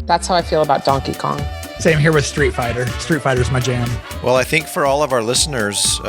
That's how I feel about Donkey Kong. Same here with Street Fighter. Street Fighter's my jam. Well, I think for all of our listeners,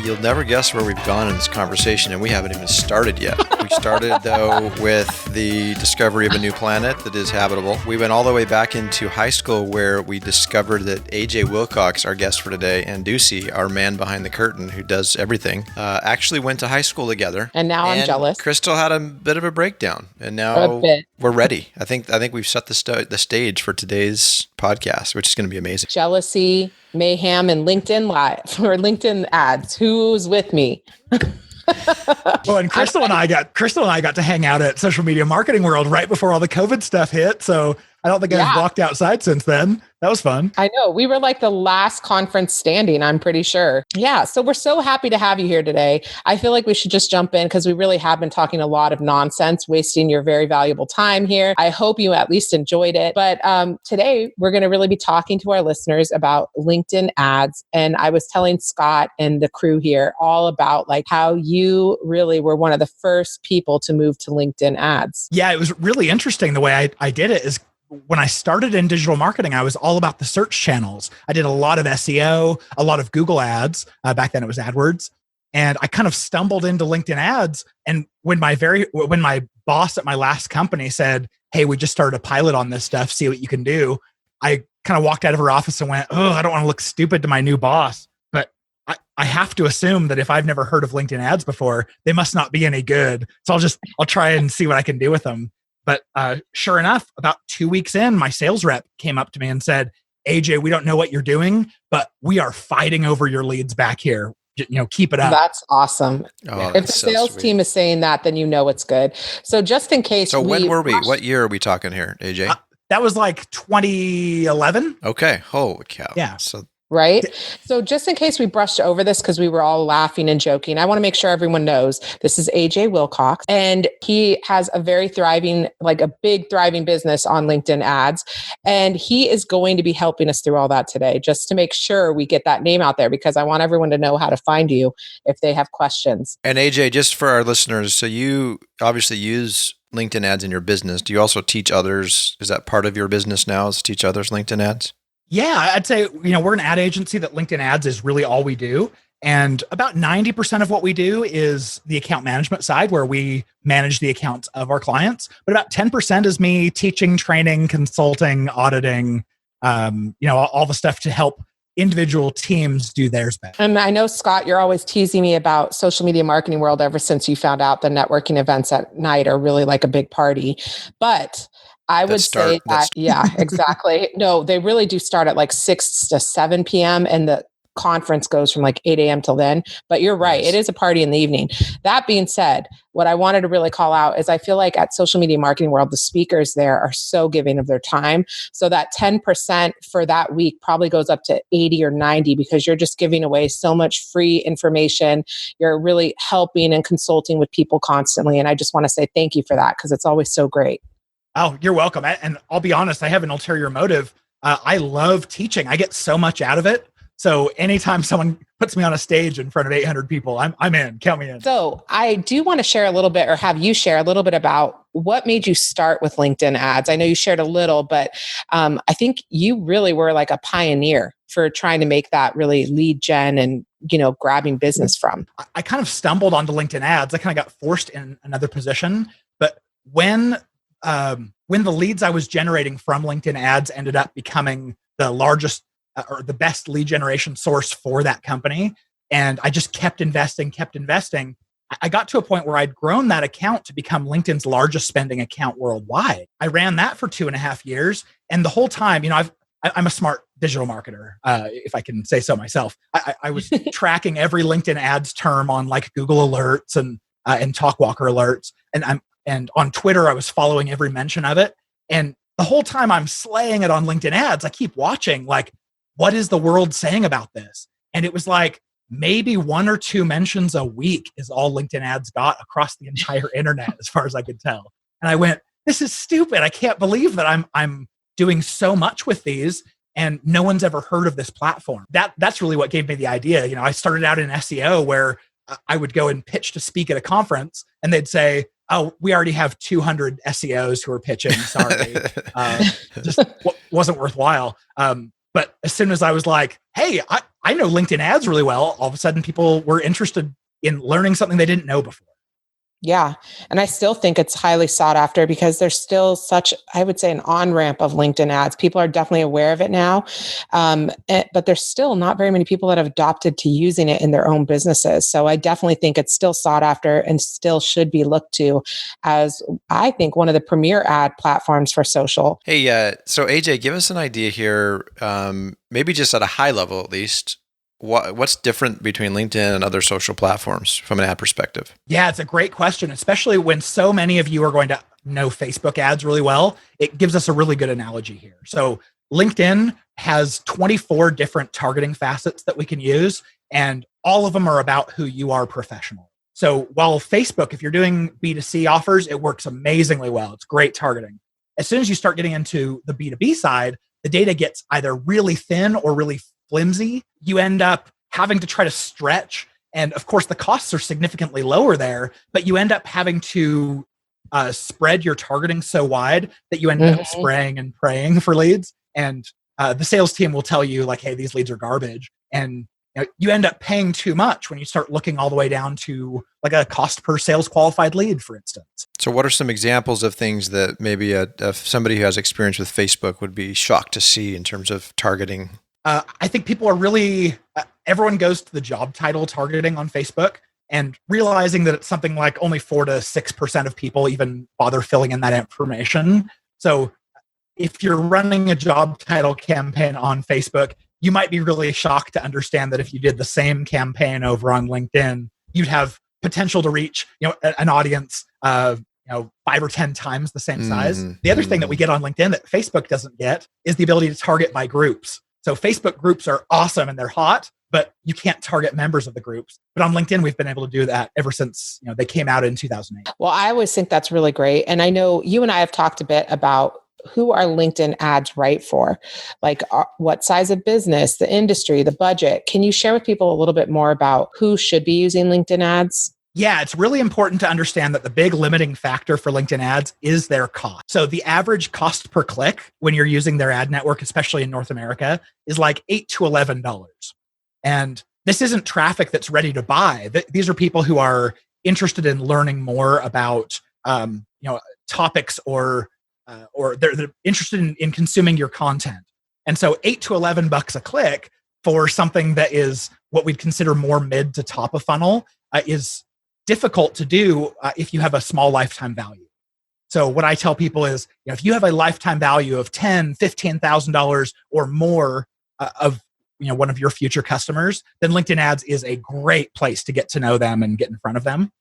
you'll never guess where we've gone in this conversation, and we haven't even started yet. We started, though, with the discovery of a new planet that is habitable. We went all the way back into high school where we discovered that AJ Wilcox, our guest for today, and Ducey, our man behind the curtain who does everything, actually went to high school together. And now I'm jealous. Crystal had a bit of a breakdown, and now we're ready. I think we've set the stage for today's podcast, which is going to be amazing. Jealousy, mayhem, and LinkedIn Live or LinkedIn ads. Who's with me? Well, and Crystal and I got to hang out at Social Media Marketing World right before all the COVID stuff hit. So I don't think I've walked outside since then. That was fun. I know. We were like the last conference standing, I'm pretty sure. Yeah. So we're so happy to have you here today. I feel like we should just jump in because we really have been talking a lot of nonsense, wasting your very valuable time here. I hope you at least enjoyed it. But today we're going to really be talking to our listeners about LinkedIn ads. And I was telling Scott and the crew here all about like how you really were one of the first people to move to LinkedIn ads. Yeah, it was really interesting. The way I did it is when I started in digital marketing, I was all about the search channels. I did a lot of SEO, a lot of Google ads. Back then it was AdWords. And I kind of stumbled into LinkedIn ads. And when my boss at my last company said, "Hey, we just started a pilot on this stuff, see what you can do," I kind of walked out of her office and went, "Oh, I don't want to look stupid to my new boss. But I have to assume that if I've never heard of LinkedIn ads before, they must not be any good. So I'll try and see what I can do with them." But sure enough, about 2 weeks in, my sales rep came up to me and said, "AJ, we don't know what you're doing, but we are fighting over your leads back here. Keep it up." That's awesome. Oh, if the sales team is saying that, then you know it's good. So just in case. So when were we? What year are we talking here, AJ? That was like 2011. Okay. Holy cow. Yeah. Right? So just in case we brushed over this because we were all laughing and joking, I want to make sure everyone knows this is AJ Wilcox, and he has a very thriving, like a big thriving business on LinkedIn ads. And he is going to be helping us through all that today, just to make sure we get that name out there, because I want everyone to know how to find you if they have questions. And AJ, just for our listeners, so you obviously use LinkedIn ads in your business. Do you also teach others? Is that part of your business now, is teach others LinkedIn ads? Yeah, I'd say, we're an ad agency that LinkedIn ads is really all we do. And about 90% of what we do is the account management side, where we manage the accounts of our clients. But about 10% is me teaching, training, consulting, auditing, all the stuff to help individual teams do theirs better. And I know, Scott, you're always teasing me about Social Media Marketing World ever since you found out the networking events at night are really like a big party. But I would say that, yeah, exactly. No, they really do start at like 6 to 7 p.m. and the conference goes from like 8 a.m. till then. But you're right. It is a party in the evening. That being said, what I wanted to really call out is I feel like at Social Media Marketing World, the speakers there are so giving of their time. So that 10% for that week probably goes up to 80 or 90 because you're just giving away so much free information. You're really helping and consulting with people constantly. And I just want to say thank you for that because it's always so great. Oh, you're welcome. And I'll be honest, I have an ulterior motive. I love teaching. I get so much out of it. So anytime someone puts me on a stage in front of 800 people, I'm in. Count me in. So I do want to share a little bit, or have you share a little bit about what made you start with LinkedIn ads. I know you shared a little, but I think you really were like a pioneer for trying to make that really lead gen and grabbing business from. I kind of stumbled onto LinkedIn ads. I kind of got forced in another position. But when the leads I was generating from LinkedIn ads ended up becoming the largest or the best lead generation source for that company, and I just kept investing, I got to a point where I'd grown that account to become LinkedIn's largest spending account worldwide. I ran that for 2.5 years. And the whole time, I'm a smart digital marketer, if I can say so myself. I was tracking every LinkedIn ads term on like Google Alerts and TalkWalker alerts. And on Twitter, I was following every mention of it. And the whole time I'm slaying it on LinkedIn ads, I keep watching, like, what is the world saying about this? And it was like maybe 1 or 2 mentions a week is all LinkedIn ads got across the entire internet, as far as I could tell. And I went, this is stupid. I can't believe that I'm doing so much with these and no one's ever heard of this platform. That's really what gave me the idea. I started out in SEO where I would go and pitch to speak at a conference and they'd say, oh, we already have 200 SEOs who are pitching. Sorry. Just wasn't worthwhile. But as soon as I was like, hey, I know LinkedIn ads really well, all of a sudden people were interested in learning something they didn't know before. Yeah. And I still think it's highly sought after because there's still such, I would say, an on-ramp of LinkedIn ads. People are definitely aware of it now. But there's still not very many people that have adopted to using it in their own businesses. So I definitely think it's still sought after and still should be looked to as, I think, one of the premier ad platforms for social. Hey, so AJ, give us an idea here, maybe just at a high level at least. What's different between LinkedIn and other social platforms from an ad perspective? Yeah, it's a great question, especially when so many of you are going to know Facebook ads really well. It gives us a really good analogy here. So LinkedIn has 24 different targeting facets that we can use, and all of them are about who you are professionally. So while Facebook, if you're doing B2C offers, it works amazingly well. It's great targeting. As soon as you start getting into the B2B side, the data gets either really thin or really flimsy. You end up having to try to stretch. And of course, the costs are significantly lower there, but you end up having to spread your targeting so wide that you end up spraying and praying for leads. And the sales team will tell you like, hey, these leads are garbage. And you end up paying too much when you start looking all the way down to like a cost per sales qualified lead, for instance. So what are some examples of things that maybe somebody who has experience with Facebook would be shocked to see in terms of targeting? I think people are really, everyone goes to the job title targeting on Facebook and realizing that it's something like only 4 to 6% of people even bother filling in that information. So if you're running a job title campaign on Facebook, you might be really shocked to understand that if you did the same campaign over on LinkedIn, you'd have potential to reach, an audience of 5 or 10 times the same size. The other thing that we get on LinkedIn that Facebook doesn't get is the ability to target by groups. So Facebook groups are awesome and they're hot, but you can't target members of the groups. But on LinkedIn, we've been able to do that ever since they came out in 2008. Well, I always think that's really great. And I know you and I have talked a bit about who are LinkedIn ads right for? Like what size of business, the industry, the budget. Can you share with people a little bit more about who should be using LinkedIn ads? Yeah, it's really important to understand that the big limiting factor for LinkedIn ads is their cost. So the average cost per click when you're using their ad network, especially in North America, is like $8 to $11. And this isn't traffic that's ready to buy. These are people who are interested in learning more about topics or they're interested in consuming your content. And so $8 to $11 a click for something that is what we'd consider more mid to top of funnel is difficult to do if you have a small lifetime value. So what I tell people is, if you have a lifetime value of $10,000, $15,000 or more of one of your future customers, then LinkedIn ads is a great place to get to know them and get in front of them.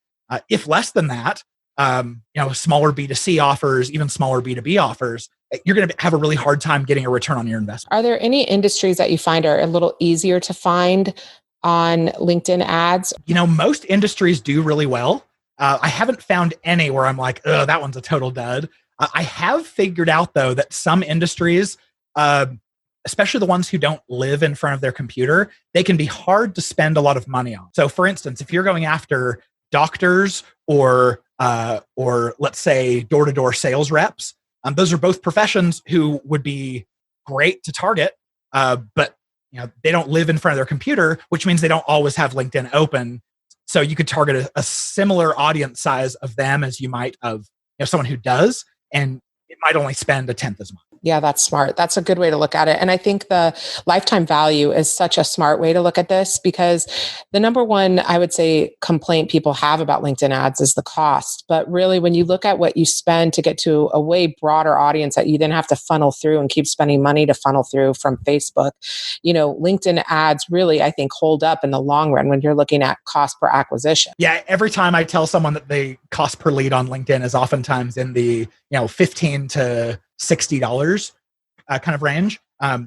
If less than that, smaller B2C offers, even smaller B2B offers, you're going to have a really hard time getting a return on your investment. Are there any industries that you find are a little easier to find on LinkedIn ads? Most industries do really well. I haven't found any where I'm like, oh, that one's a total dud. I have figured out, though, that some industries, especially the ones who don't live in front of their computer, they can be hard to spend a lot of money on. So, for instance, if you're going after doctors or let's say door-to-door sales reps, those are both professions who would be great to target, but they don't live in front of their computer, which means they don't always have LinkedIn open. So you could target a similar audience size of them as you might of someone who does, and it might only spend a tenth as much. Yeah, that's smart. That's a good way to look at it. And I think the lifetime value is such a smart way to look at this because the number one, I would say, complaint people have about LinkedIn ads is the cost. But really, when you look at what you spend to get to a way broader audience that you then have to funnel through and keep spending money to funnel through from Facebook, LinkedIn ads really, I think, hold up in the long run when you're looking at cost per acquisition. Yeah, every time I tell someone that the cost per lead on LinkedIn is oftentimes in the $15 to $60 kind of range,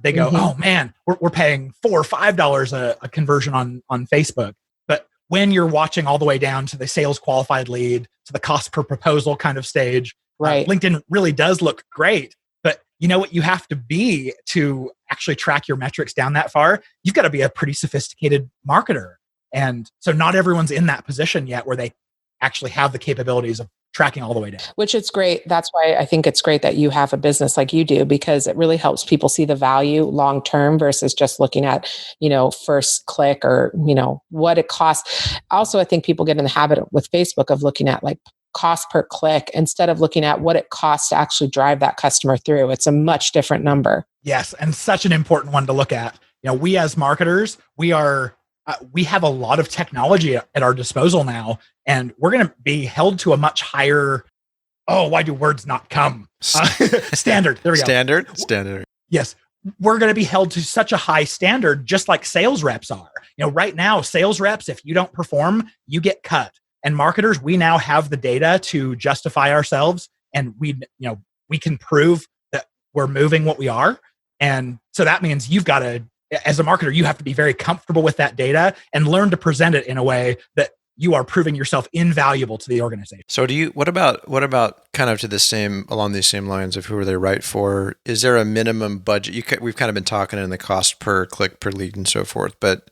they go, oh man, we're paying $4 or $5 a conversion on Facebook. But when you're watching all the way down to the sales qualified lead to the cost per proposal kind of stage, right? LinkedIn really does look great. But you know what you have to be to actually track your metrics down that far? You've got to be a pretty sophisticated marketer. And so not everyone's in that position yet where they actually have the capabilities of tracking all the way down. Which is great. That's why I think it's great that you have a business like you do, because it really helps people see the value long term versus just looking at, first click or, what it costs. Also, I think people get in the habit with Facebook of looking at like cost per click instead of looking at what it costs to actually drive that customer through. It's a much different number. Yes, and such an important one to look at. We as marketers, we have a lot of technology at our disposal now, and we're going to be held to a much higher, why do words not come? Standard. There we go. Standard. Yes. We're going to be held to such a high standard, just like sales reps are. Right now, sales reps, if you don't perform, you get cut. And marketers, we now have the data to justify ourselves, and we can prove that we're moving what we are. And so that means you've got to, as a marketer, you have to be very comfortable with that data and learn to present it in a way that you are proving yourself invaluable to the organization. So what about kind of along these same lines of who are they right for? Is there a minimum budget? We've kind of been talking in the cost per click, per lead and so forth, but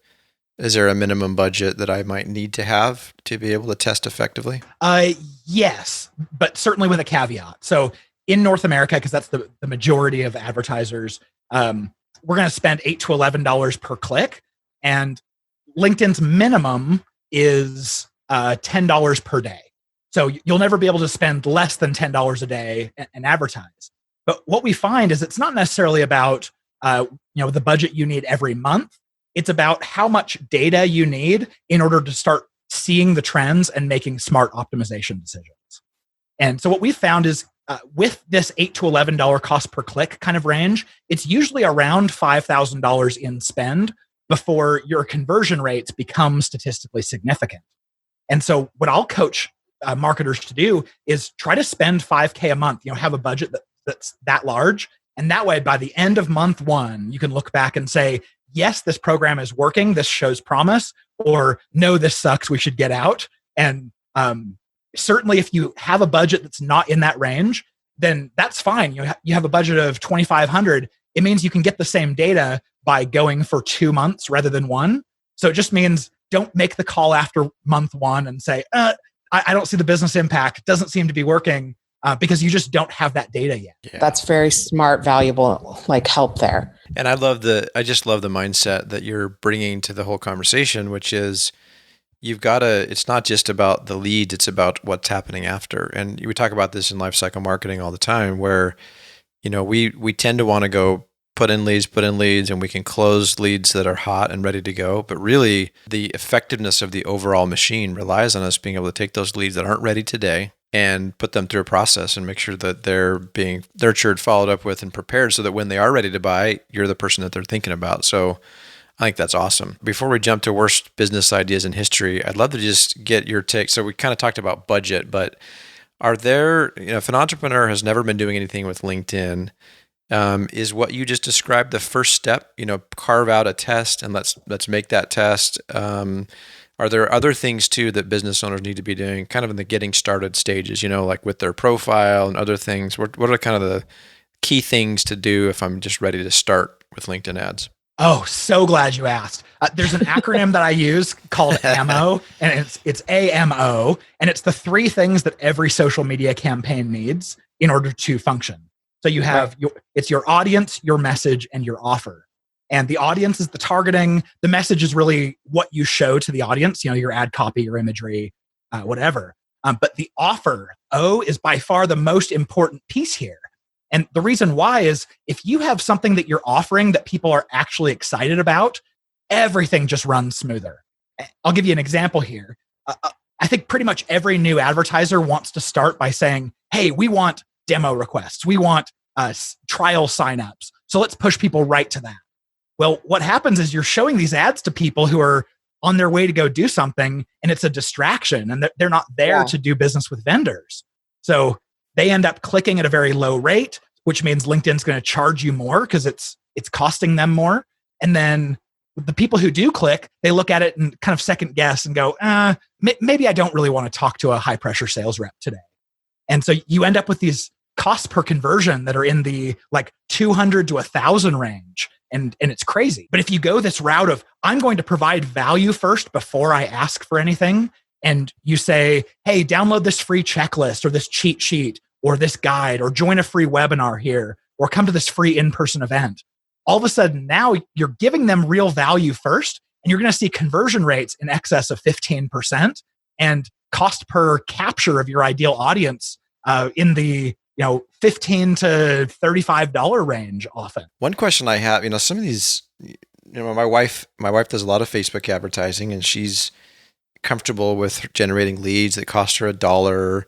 is there a minimum budget that I might need to have to be able to test effectively? Yes, but certainly with a caveat. So in North America, because that's the majority of advertisers, we're going to spend $8 to $11 per click, and LinkedIn's minimum is $10 per day. So you'll never be able to spend less than $10 a day and advertise. But what we find is it's not necessarily about the budget you need every month. It's about how much data you need in order to start seeing the trends and making smart optimization decisions. And so what we found is with this $8 to $11 cost per click kind of range, it's usually around $5,000 in spend before your conversion rates become statistically significant. And so what I'll coach marketers to do is try to spend $5K a month, have a budget that's that large. And that way, by the end of month one, you can look back and say, yes, this program is working, this shows promise, or no, this sucks, we should get out. And certainly if you have a budget that's not in that range, then that's fine. You have a budget of $2,500. It means you can get the same data by going for 2 months rather than one. So it just means don't make the call after month one and say, I don't see the business impact. It doesn't seem to be working because you just don't have that data yet. Yeah. That's very smart, valuable, help there. And I just love the mindset that you're bringing to the whole conversation, which is it's not just about the leads, it's about what's happening after. And we talk about this in lifecycle marketing all the time where, we tend to want to go put in leads, and we can close leads that are hot and ready to go. But really the effectiveness of the overall machine relies on us being able to take those leads that aren't ready today and put them through a process and make sure that they're being nurtured, followed up with, and prepared so that when they are ready to buy, you're the person that they're thinking about. So I think that's awesome. Before we jump to worst business ideas in history, I'd love to just get your take. So we kind of talked about budget, but are there, if an entrepreneur has never been doing anything with LinkedIn, is what you just described the first step? Carve out a test and let's make that test. Are there other things too that business owners need to be doing kind of in the getting started stages, like with their profile and other things? What are kind of the key things to do if I'm just ready to start with LinkedIn ads? Oh, so glad you asked. There's an acronym that I use called AMO, and it's AMO, and it's the 3 things that every social media campaign needs in order to function. So you have it's your audience, your message, and your offer. And the audience is the targeting. The message is really what you show to the audience, your ad copy, your imagery, whatever. But the offer, O, is by far the most important piece here. And the reason why is if you have something that you're offering that people are actually excited about, everything just runs smoother. I'll give you an example here. I think pretty much every new advertiser wants to start by saying, hey, we want demo requests. We want trial signups. So let's push people right to that. Well, what happens is you're showing these ads to people who are on their way to go do something, and it's a distraction, and they're not there to do business with vendors. So they end up clicking at a very low rate, which means LinkedIn's going to charge you more because it's costing them more. And then the people who do click, they look at it and kind of second guess and go, maybe I don't really want to talk to a high pressure sales rep today. And so you end up with these costs per conversion that are in the 200 to 1,000 range. And it's crazy. But if you go this route of, I'm going to provide value first before I ask for anything, and you say, hey, download this free checklist or this cheat sheet or this guide or join a free webinar here or come to this free in-person event, all of a sudden now you're giving them real value first, and you're going to see conversion rates in excess of 15% and cost per capture of your ideal audience in the $15 to $35 range often. One question I have, some of these, my wife does a lot of Facebook advertising, and she's comfortable with generating leads that cost her $1.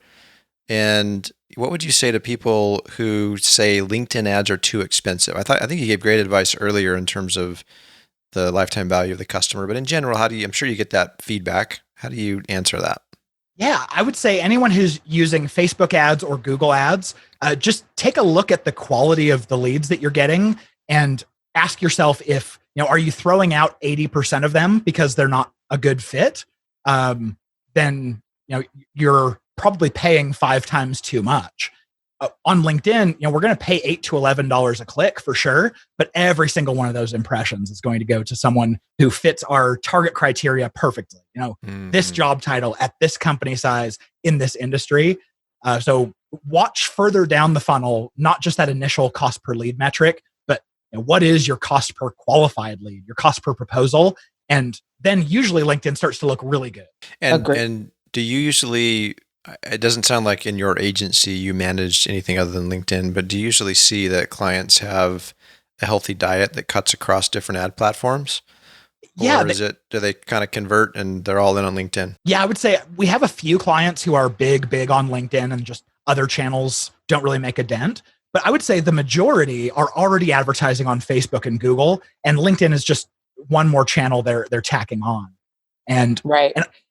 And what would you say to people who say LinkedIn ads are too expensive? I think you gave great advice earlier in terms of the lifetime value of the customer, but in general, I'm sure you get that feedback. How do you answer that? Yeah, I would say anyone who's using Facebook ads or Google ads, just take a look at the quality of the leads that you're getting and ask yourself if, are you throwing out 80% of them because they're not a good fit? Then, you're probably paying 5 times too much. On LinkedIn, we're going to pay $8 to $11 a click for sure, but every single one of those impressions is going to go to someone who fits our target criteria perfectly. This job title at this company size in this industry. So watch further down the funnel, not just that initial cost per lead metric, but what is your cost per qualified lead, your cost per proposal, and then usually LinkedIn starts to look really good. And do you usually? It doesn't sound like in your agency you manage anything other than LinkedIn, but do you usually see that clients have a healthy diet that cuts across different ad platforms? Yeah. Or do they kind of convert and they're all in on LinkedIn? Yeah, I would say we have a few clients who are big on LinkedIn, and just other channels don't really make a dent. But I would say the majority are already advertising on Facebook and Google, and LinkedIn is just one more channel they're tacking on. And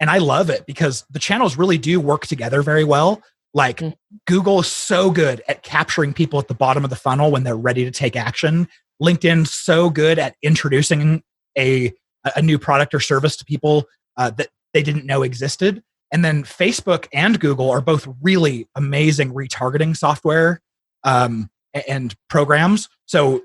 I love it because the channels really do work together very well. Like Google is so good at capturing people at the bottom of the funnel when they're ready to take action. LinkedIn's so good at introducing a new product or service to people that they didn't know existed. And then Facebook and Google are both really amazing retargeting software and programs. So,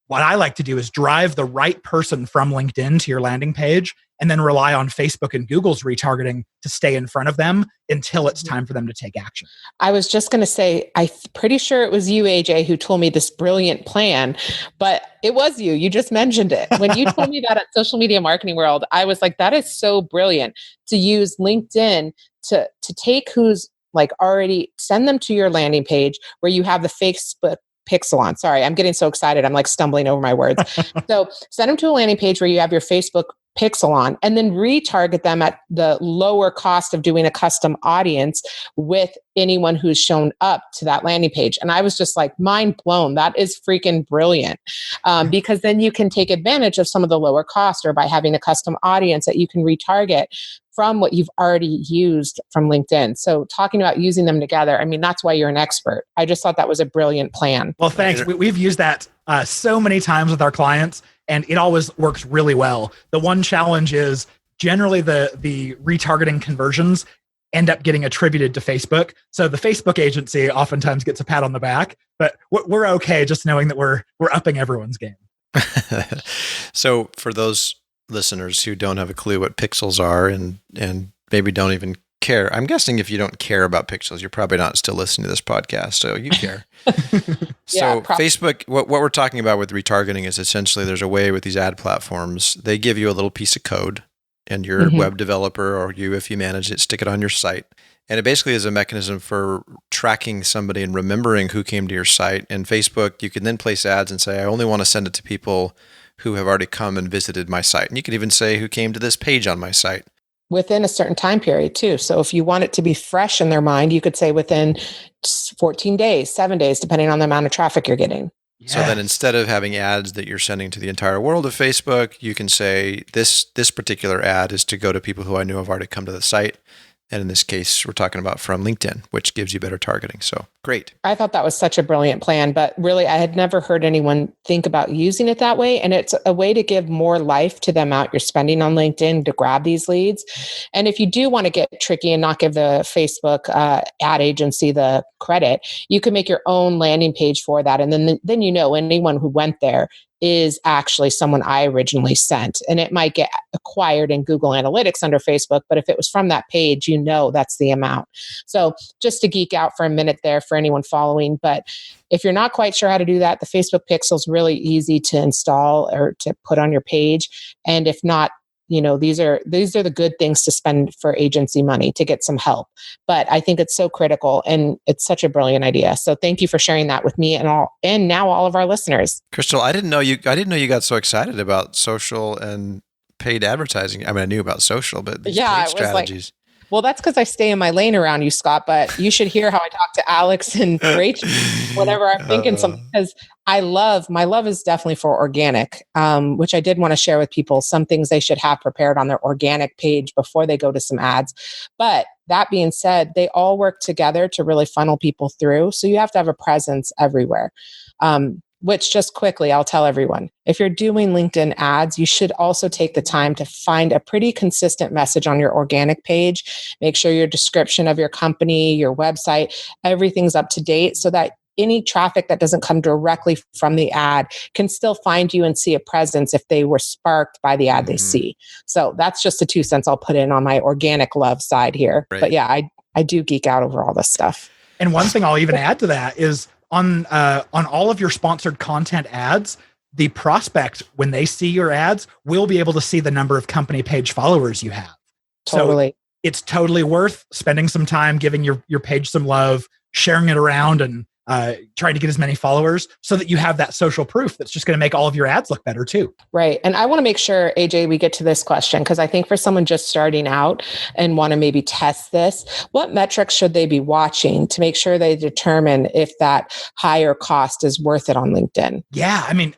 what I like to do is drive the right person from LinkedIn to your landing page and then rely on Facebook and Google's retargeting to stay in front of them until it's time for them to take action. I was just going to say, I'm pretty sure it was you, AJ, who told me this brilliant plan, but it was you. You just mentioned it. When you told me that at Social Media Marketing World, I was like, that is so brilliant to use LinkedIn to take who's like already, send them to your landing page where you have the Facebook pixel on. Sorry, I'm getting so excited. I'm like stumbling over my words. So send them to a landing page where you have your Facebook pixel on, and then retarget them at the lower cost of doing a custom audience with anyone who's shown up to that landing page. And I was just like, mind blown. That is freaking brilliant. Because then you can take advantage of some of the lower cost, or by having a custom audience that you can retarget from what you've already used from LinkedIn. So talking about using them together, I mean, that's why you're an expert. I just thought that was a brilliant plan. Well, thanks. We've used that so many times with our clients, and it always works really well. The one challenge is generally the retargeting conversions end up getting attributed to Facebook. So the Facebook agency oftentimes gets a pat on the back, but we're okay just knowing that we're upping everyone's game. So for those listeners who don't have a clue what pixels are and maybe don't even care, I'm guessing if you don't care about pixels, you're probably not still listening to this podcast, so you care. So Facebook, what we're talking about with retargeting is essentially there's a way with these ad platforms, they give you a little piece of code, and your web developer, or you, if you manage it, stick it on your site. And it basically is a mechanism for tracking somebody and remembering who came to your site. And Facebook, you can then place ads and say, I only want to send it to people who have already come and visited my site. And you can even say who came to this page on my site. Within a certain time period too. So if you want it to be fresh in their mind, you could say within 14 days, 7 days, depending on the amount of traffic you're getting. Yes. So then instead of having ads that you're sending to the entire world of Facebook, you can say this particular ad is to go to people who I knew have already come to the site. And in this case, we're talking about from LinkedIn, which gives you better targeting. So great. I thought that was such a brilliant plan, but really I had never heard anyone think about using it that way. And it's a way to give more life to the amount you're spending on LinkedIn to grab these leads. And if you do want to get tricky and not give the Facebook ad agency the credit, you can make your own landing page for that. And then anyone who went there is actually someone I originally sent. And it might get acquired in Google Analytics under Facebook, but if it was from that page, that's the amount. So just to geek out for a minute there for anyone following, but if you're not quite sure how to do that, the Facebook Pixel is really easy to install or to put on your page. And if not, these are the good things to spend for agency money to get some help. But I think it's so critical and it's such a brilliant idea. So thank you for sharing that with me and now all of our listeners. Crystal, I didn't know you got so excited about social and paid advertising. I mean, I knew about social, but these paid strategies. Well, that's because I stay in my lane around you, Scott, but you should hear how I talk to Alex and Rachel whenever I'm thinking something, because my love is definitely for organic, which I did want to share with people, some things they should have prepared on their organic page before they go to some ads. But that being said, they all work together to really funnel people through. So you have to have a presence everywhere. Which just quickly, I'll tell everyone, if you're doing LinkedIn ads, you should also take the time to find a pretty consistent message on your organic page. Make sure your description of your company, your website, everything's up to date so that any traffic that doesn't come directly from the ad can still find you and see a presence if they were sparked by the ad they see. So that's just the 2 cents I'll put in on my organic love side here. Right. But yeah, I do geek out over all this stuff. And one thing I'll even add to that is on all of your sponsored content ads, the prospect, when they see your ads, will be able to see the number of company page followers you have. Totally. So it's totally worth spending some time giving your page some love, sharing it around, and trying to get as many followers so that you have that social proof that's just going to make all of your ads look better too. Right. And I want to make sure, AJ, we get to this question, because I think for someone just starting out and want to maybe test this, what metrics should they be watching to make sure they determine if that higher cost is worth it on LinkedIn? Yeah. I mean,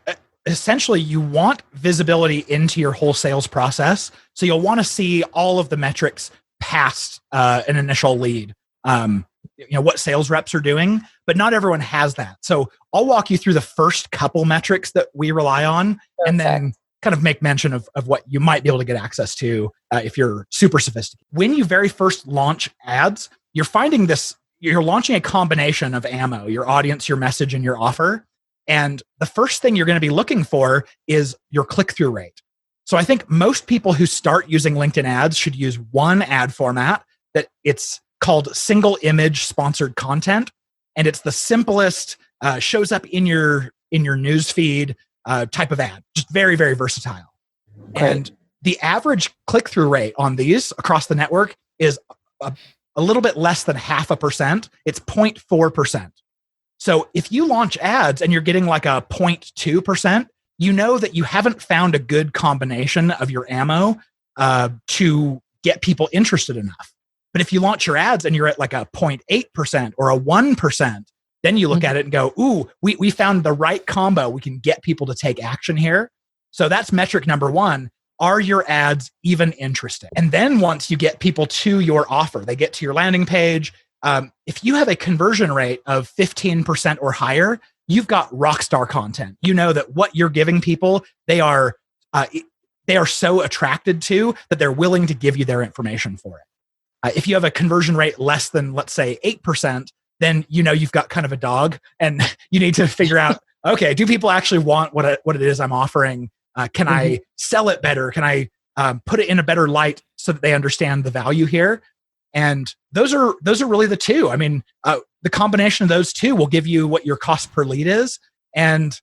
essentially you want visibility into your whole sales process. So you'll want to see all of the metrics past an initial lead. What sales reps are doing, but not everyone has that. So I'll walk you through the first couple metrics that we rely on. Perfect. And then kind of make mention of what you might be able to get access to if you're super sophisticated. When you very first launch ads, you're finding you're launching a combination of ammo, your audience, your message, and your offer. And the first thing you're going to be looking for is your click-through rate. So I think most people who start using LinkedIn ads should use one ad format that it's called single image sponsored content. And it's the simplest, shows up in your news feed type of ad, just very, very versatile. Great. And the average click-through rate on these across the network is a little bit less than 0.5%. It's 0.4%. So if you launch ads and you're getting like a 0.2%, you know that you haven't found a good combination of your ammo to get people interested enough. But if you launch your ads and you're at like a 0.8% or a 1%, then you look at it and go, ooh, we found the right combo. We can get people to take action here. So that's metric number one. Are your ads even interesting? And then once you get people to your offer, they get to your landing page. If you have a conversion rate of 15% or higher, you've got rockstar content. You know that what you're giving people, they are so attracted to that they're willing to give you their information for it. If you have a conversion rate less than, let's say, 8%, then you know you've got kind of a dog, and you need to figure out, okay, do people actually want what it is I'm offering? Can I sell it better? Can I put it in a better light so that they understand the value here? And those are really the two. I mean, the combination of those two will give you what your cost per lead is. And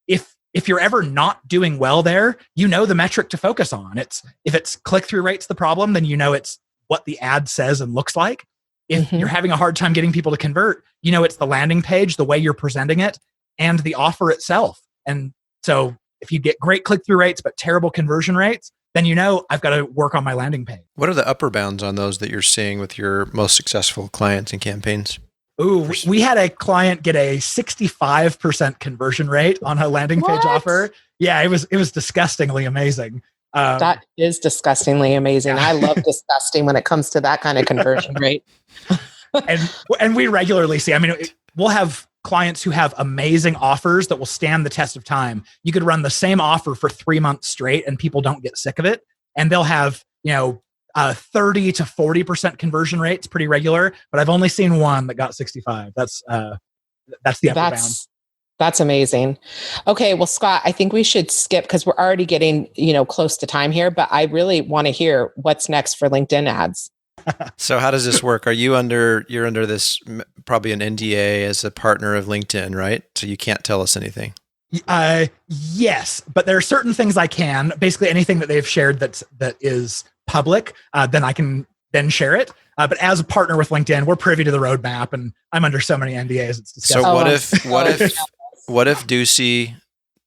if you're ever not doing well there, you know the metric to focus on. If it's click-through rate's the problem, then you know it's what the ad says and looks like. If you're having a hard time getting people to convert, you know it's the landing page, the way you're presenting it, and the offer itself. And so if you get great click-through rates but terrible conversion rates, then you know I've got to work on my landing page. What are the upper bounds on those that you're seeing with your most successful clients and campaigns? Ooh, we had a client get a 65% conversion rate on a landing page offer. Yeah, it was disgustingly amazing. That is disgustingly amazing. I love disgusting when it comes to that kind of conversion rate. and we regularly see, I mean, we'll have clients who have amazing offers that will stand the test of time. You could run the same offer for 3 months straight and people don't get sick of it. And they'll have, 30 to 40% conversion rates, pretty regular, but I've only seen one that got 65. That's the upper bound. That's amazing. Okay, well, Scott, I think we should skip because we're already getting, close to time here, but I really want to hear what's next for LinkedIn ads. So how does this work? You're under this, probably an NDA as a partner of LinkedIn, right? So you can't tell us anything. Yes, but there are certain things I can. Basically, anything that they've shared that is public, then I can then share it. But as a partner with LinkedIn, we're privy to the roadmap, and I'm under so many NDAs. It's disgusting. So what if Ducey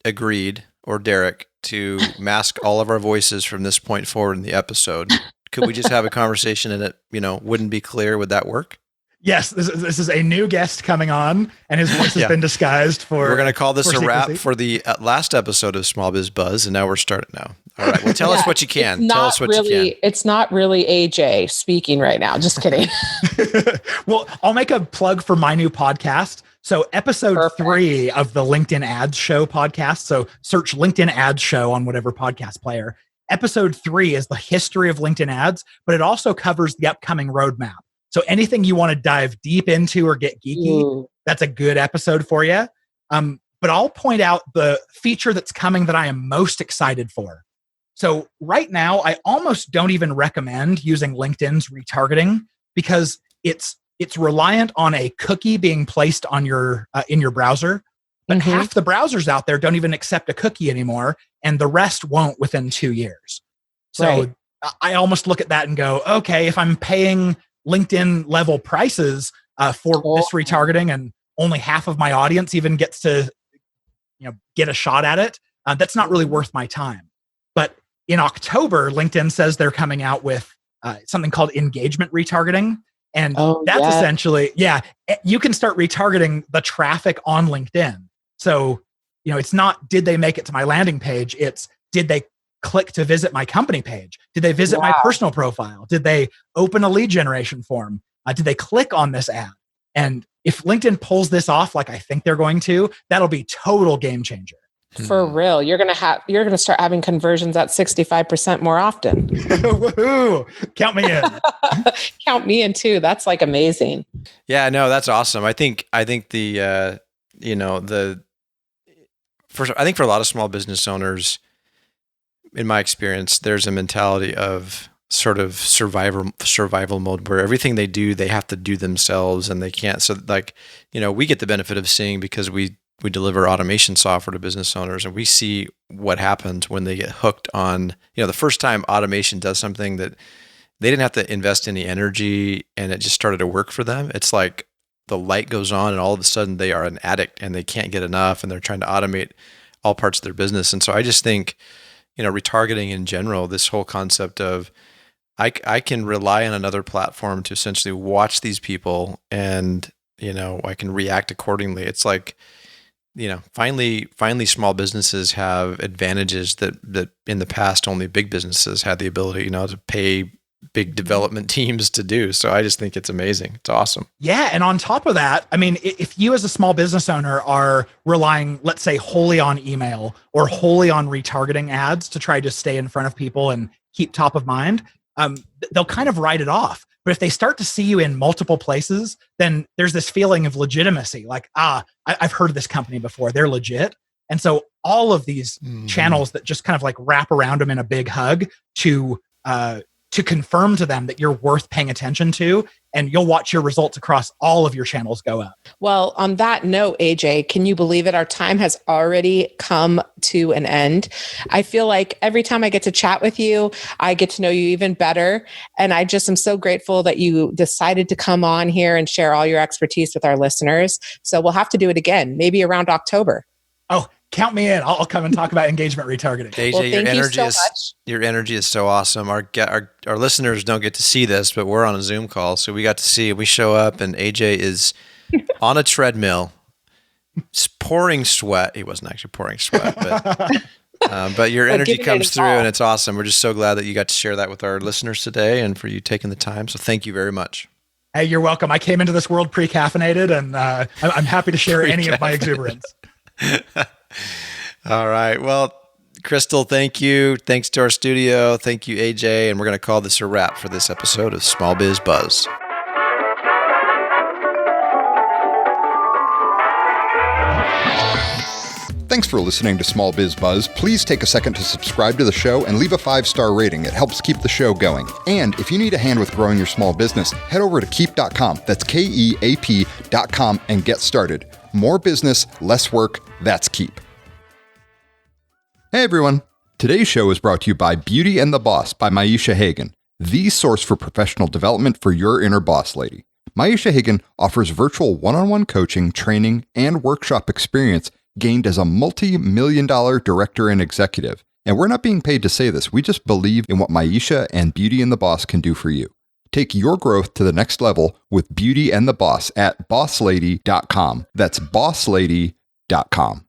agreed, or Derek, to mask all of our voices from this point forward in the episode? Could we just have a conversation and it, wouldn't be clear? Would that work? Yes, this is a new guest coming on, and his voice has been disguised for. We're going to call this a wrap for the last episode of Small Biz Buzz, and now we're starting now. All right, well, tell us what you can. Tell us what you can. It's not really AJ speaking right now. Just kidding. Well, I'll make a plug for my new podcast. So episode 3 of the LinkedIn Ads Show podcast. So search LinkedIn Ads Show on whatever podcast player. Episode 3 is the history of LinkedIn ads, but it also covers the upcoming roadmap. So anything you want to dive deep into or get geeky, that's a good episode for you. But I'll point out the feature that's coming that I am most excited for. So right now, I almost don't even recommend using LinkedIn's retargeting because it's reliant on a cookie being placed on your in your browser. But half the browsers out there don't even accept a cookie anymore, and the rest won't within 2 years. So I almost look at that and go, okay, if I'm paying LinkedIn level prices for this retargeting and only half of my audience even gets to get a shot at it, that's not really worth my time. But in October, LinkedIn says they're coming out with something called engagement retargeting. And that's essentially, you can start retargeting the traffic on LinkedIn. So, it's not, did they make it to my landing page? It's, did they click to visit my company page? Did they visit my personal profile? Did they open a lead generation form? Did they click on this ad? And if LinkedIn pulls this off, like I think they're going to, that'll be total game changer. For real. You're going to start having conversions at 65% more often. Woohoo! Count me in. Count me in too. That's like amazing. Yeah, no, that's awesome. I think for a lot of small business owners, in my experience, there's a mentality of sort of survival mode where everything they do, they have to do themselves and they can't. So we get the benefit of seeing, because we deliver automation software to business owners, and we see what happens when they get hooked on, the first time automation does something that they didn't have to invest any energy and it just started to work for them. It's like the light goes on and all of a sudden they are an addict and they can't get enough and they're trying to automate all parts of their business. And so I just think, retargeting in general, this whole concept of I can rely on another platform to essentially watch these people and, I can react accordingly. It's like, finally small businesses have advantages that in the past only big businesses had the ability, to pay big development teams to do. So I just think it's amazing. It's awesome. Yeah. And on top of that, I mean, if you as a small business owner are relying, let's say, wholly on email or wholly on retargeting ads to try to stay in front of people and keep top of mind, they'll kind of write it off. But if they start to see you in multiple places, then there's this feeling of legitimacy. Like, I've heard of this company before. They're legit. And so all of these channels that just kind of like wrap around them in a big hug to confirm to them that you're worth paying attention to, and you'll watch your results across all of your channels go up. Well, on that note, AJ, can you believe it? Our time has already come to an end. I feel like every time I get to chat with you, I get to know you even better. And I just am so grateful that you decided to come on here and share all your expertise with our listeners. So we'll have to do it again, maybe around October. Oh, count me in. I'll come and talk about engagement retargeting. AJ, your energy is so awesome. Our listeners don't get to see this, but we're on a Zoom call, so we got to see. We show up, and AJ is on a treadmill, pouring sweat. He wasn't actually pouring sweat, but your energy comes through, and it's awesome. We're just so glad that you got to share that with our listeners today, and for you taking the time. So thank you very much. Hey, you're welcome. I came into this world pre-caffeinated, and I'm happy to share any of my exuberance. All right. Well, Crystal, thank you. Thanks to our studio. Thank you, AJ. And we're going to call this a wrap for this episode of Small Biz Buzz. Thanks for listening to Small Biz Buzz. Please take a second to subscribe to the show and leave a 5-star rating. It helps keep the show going. And if you need a hand with growing your small business, head over to Keap.com. That's Keap.com and get started. More business, less work. That's Keap. Hey everyone. Today's show is brought to you by Beauty and the Boss by Maisha Hagan, the source for professional development for your inner boss lady. Maisha Hagan offers virtual one-on-one coaching, training, and workshop experience gained as a multi-million-dollar director and executive. And we're not being paid to say this. We just believe in what Maisha and Beauty and the Boss can do for you. Take your growth to the next level with Beauty and the Boss at bosslady.com. That's bosslady.com.